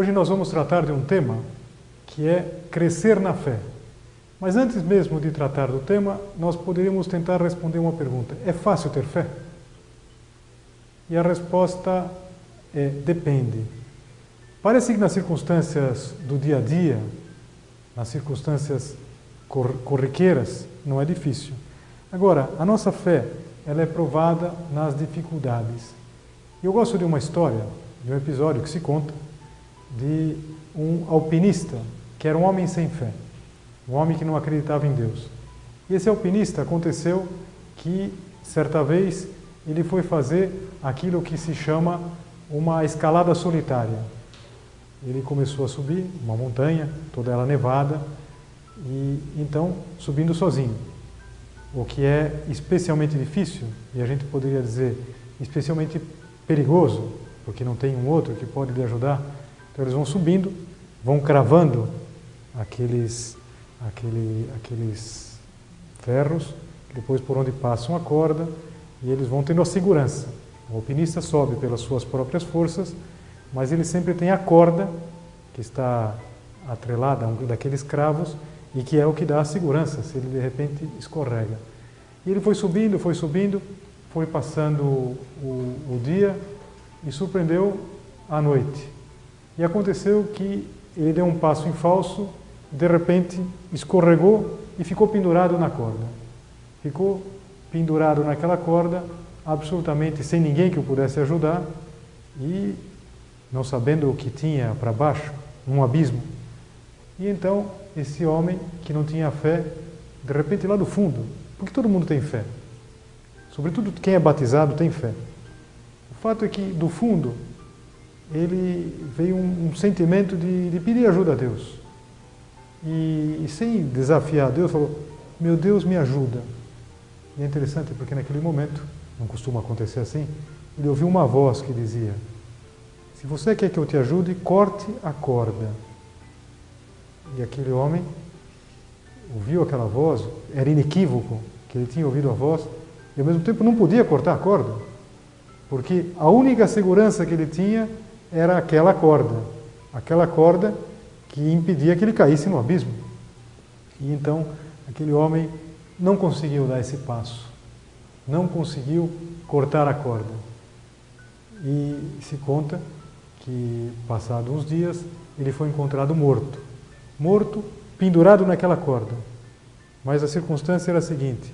Hoje nós vamos tratar de um tema que é crescer na fé. Mas antes mesmo de tratar do tema, nós poderíamos tentar responder uma pergunta. É fácil ter fé? E a resposta é depende. Parece que nas circunstâncias do dia a dia, nas circunstâncias corriqueiras, não é difícil. Agora, a nossa fé, ela é provada nas dificuldades. Eu gosto de uma história, de um episódio que se conta, de um alpinista, que era um homem sem fé, um homem que não acreditava em Deus. E esse alpinista, aconteceu que, certa vez, ele foi fazer aquilo que se chama uma escalada solitária. Ele começou a subir uma montanha, toda ela nevada, e então subindo sozinho. O que é especialmente difícil, e a gente poderia dizer especialmente perigoso, porque não tem um outro que pode lhe ajudar. Então eles vão subindo, vão cravando aqueles ferros, depois por onde passa uma corda, e eles vão tendo a segurança. O alpinista sobe pelas suas próprias forças, mas ele sempre tem a corda que está atrelada a um daqueles cravos e que é o que dá a segurança, se ele de repente escorrega. E ele foi subindo, foi passando o dia e surpreendeu a noite. E aconteceu que ele deu um passo em falso, de repente escorregou e ficou pendurado na corda. Ficou pendurado naquela corda, absolutamente sem ninguém que o pudesse ajudar e não sabendo o que tinha para baixo, um abismo. E então, esse homem que não tinha fé, de repente lá do fundo, porque todo mundo tem fé, sobretudo quem é batizado tem fé. O fato é que do fundo, ele veio um sentimento de pedir ajuda a Deus. E sem desafiar a Deus, falou, meu Deus, me ajuda. E é interessante porque naquele momento, não costuma acontecer assim, ele ouviu uma voz que dizia, se você quer que eu te ajude, corte a corda. E aquele homem ouviu aquela voz, era inequívoco que ele tinha ouvido a voz, e ao mesmo tempo não podia cortar a corda, porque a única segurança que ele tinha era aquela corda que impedia que ele caísse no abismo. E então aquele homem não conseguiu dar esse passo, não conseguiu cortar a corda. E se conta que, passados uns dias, ele foi encontrado morto, pendurado naquela corda. Mas a circunstância era a seguinte,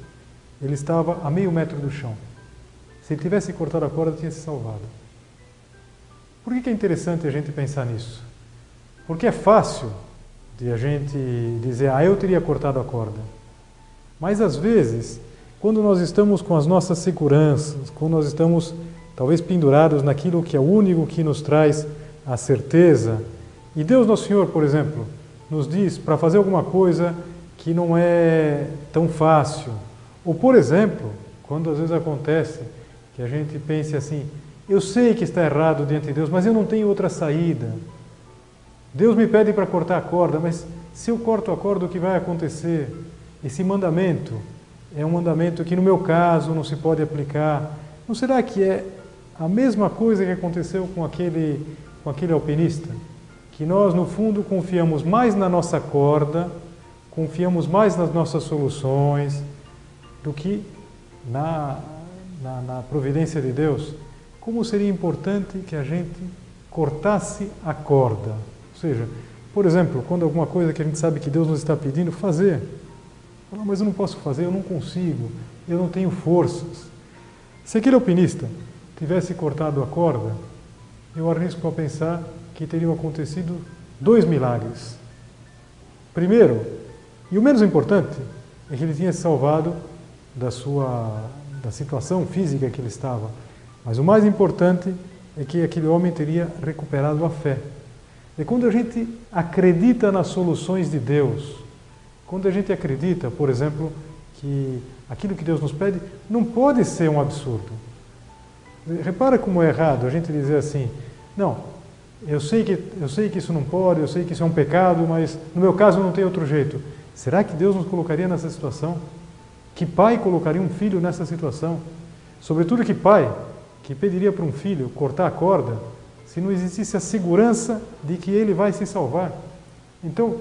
ele estava a meio metro do chão. Se ele tivesse cortado a corda, tinha se salvado. Por que é interessante a gente pensar nisso? Porque é fácil de a gente dizer, eu teria cortado a corda. Mas às vezes, quando nós estamos com as nossas seguranças, quando nós estamos talvez pendurados naquilo que é o único que nos traz a certeza, e Deus Nosso Senhor, por exemplo, nos diz para fazer alguma coisa que não é tão fácil. Ou, por exemplo, quando às vezes acontece que a gente pense assim, eu sei que está errado diante de Deus, mas eu não tenho outra saída. Deus me pede para cortar a corda, mas se eu corto a corda, o que vai acontecer? Esse mandamento é um mandamento que, no meu caso, não se pode aplicar. Não será que é a mesma coisa que aconteceu com aquele alpinista? Que nós, no fundo, confiamos mais na nossa corda, confiamos mais nas nossas soluções, do que na providência de Deus. Como seria importante que a gente cortasse a corda? Ou seja, por exemplo, quando alguma coisa que a gente sabe que Deus nos está pedindo, fazer. Mas eu não posso fazer, eu não consigo, eu não tenho forças. Se aquele alpinista tivesse cortado a corda, eu arrisco a pensar que teriam acontecido 2 milagres. Primeiro, e o menos importante, é que ele tinha se salvado da situação física que ele estava. Mas o mais importante é que aquele homem teria recuperado a fé. E quando a gente acredita nas soluções de Deus, quando a gente acredita, por exemplo, que aquilo que Deus nos pede não pode ser um absurdo. Repara como é errado a gente dizer assim, não, eu sei que isso não pode, eu sei que isso é um pecado, mas no meu caso não tem outro jeito. Será que Deus nos colocaria nessa situação? Que pai colocaria um filho nessa situação? Sobretudo que pai que pediria para um filho cortar a corda, se não existisse a segurança de que ele vai se salvar. Então,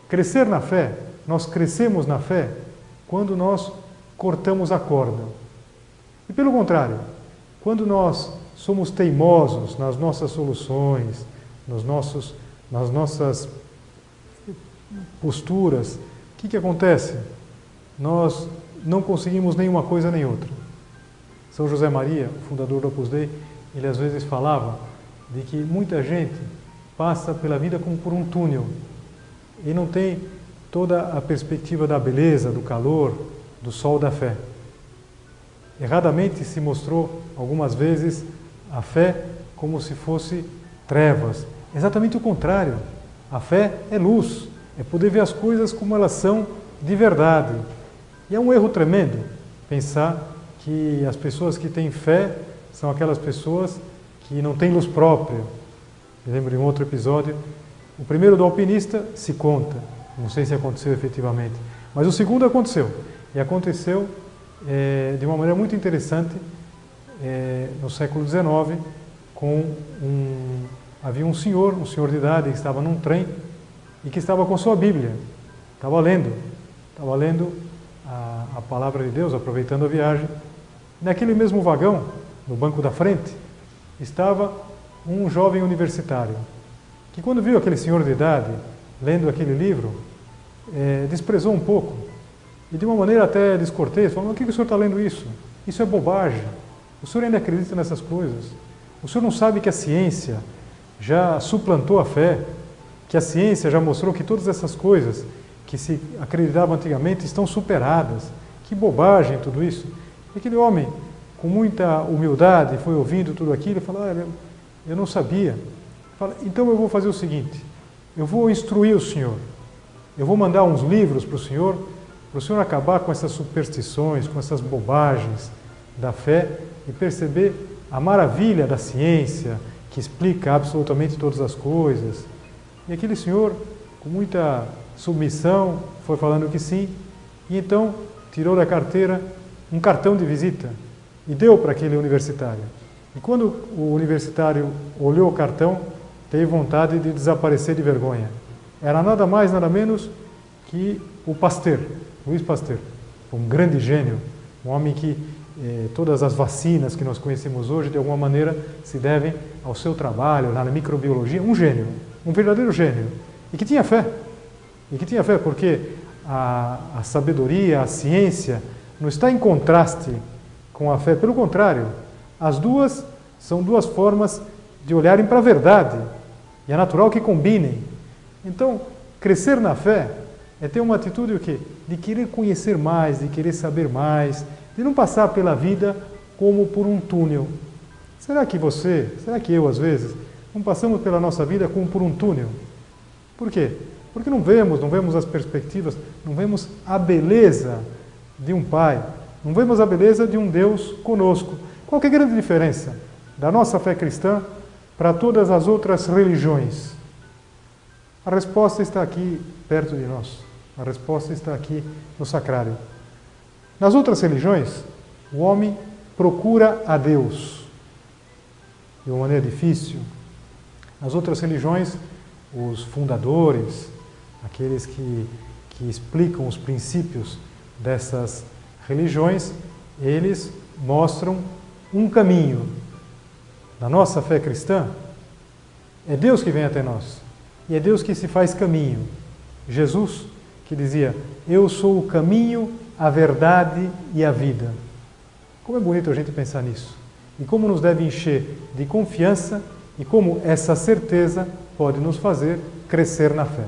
crescer na fé, nós crescemos na fé quando nós cortamos a corda. E pelo contrário, quando nós somos teimosos nas nossas soluções, nas nossas posturas, o que acontece? Nós não conseguimos nenhuma coisa nem outra. São José Maria, o fundador do Opus Dei, ele às vezes falava de que muita gente passa pela vida como por um túnel e não tem toda a perspectiva da beleza, do calor, do sol da fé. Erradamente se mostrou algumas vezes a fé como se fosse trevas. Exatamente o contrário. A fé é luz, é poder ver as coisas como elas são de verdade. E é um erro tremendo pensar que as pessoas que têm fé são aquelas pessoas que não têm luz própria. Eu lembro de um outro episódio, o primeiro do alpinista se conta, não sei se aconteceu efetivamente, mas o segundo aconteceu. E aconteceu de uma maneira muito interessante no século XIX, havia um senhor de idade que estava num trem e que estava com sua Bíblia, estava lendo a palavra de Deus, aproveitando a viagem. Naquele mesmo vagão, no banco da frente, estava um jovem universitário, que quando viu aquele senhor de idade lendo aquele livro, desprezou um pouco, e de uma maneira até descortês, falou: "Por que o senhor está lendo isso? Isso é bobagem. O senhor ainda acredita nessas coisas? O senhor não sabe que a ciência já suplantou a fé, que a ciência já mostrou que todas essas coisas que se acreditavam antigamente estão superadas. Que bobagem tudo isso." E aquele homem, com muita humildade, foi ouvindo tudo aquilo e falou: eu não sabia. Fala: "Então eu vou fazer o seguinte, eu vou instruir o senhor, eu vou mandar uns livros para o senhor acabar com essas superstições, com essas bobagens da fé e perceber a maravilha da ciência, que explica absolutamente todas as coisas." E aquele senhor, com muita submissão, foi falando que sim, e então tirou da carteira um cartão de visita e deu para aquele universitário. E quando o universitário olhou o cartão, teve vontade de desaparecer de vergonha. Era nada mais, nada menos que o Pasteur, Louis Pasteur, um grande gênio, um homem que todas as vacinas que nós conhecemos hoje, de alguma maneira, se devem ao seu trabalho na microbiologia. Um gênio, um verdadeiro gênio, e que tinha fé. Porque a sabedoria, a ciência, não está em contraste com a fé. Pelo contrário, as duas são duas formas de olharem para a verdade. E é natural que combinem. Então, crescer na fé é ter uma atitude o quê? De querer conhecer mais, de querer saber mais, de não passar pela vida como por um túnel. Será que eu às vezes, não passamos pela nossa vida como por um túnel? Por quê? Porque não vemos as perspectivas, não vemos a beleza de um Pai, não vemos a beleza de um Deus conosco. Qual que é a grande diferença da nossa fé cristã para todas as outras religiões? A resposta está aqui perto de nós. A resposta está aqui no sacrário. Nas outras religiões, o homem procura a Deus de uma maneira difícil. Nas outras religiões, os fundadores, aqueles que explicam os princípios dessas religiões, eles mostram um caminho. Na nossa fé cristã, é Deus que vem até nós. E é Deus que se faz caminho. Jesus, que dizia: "Eu sou o caminho, a verdade e a vida." Como é bonito a gente pensar nisso. E como nos deve encher de confiança e como essa certeza pode nos fazer crescer na fé.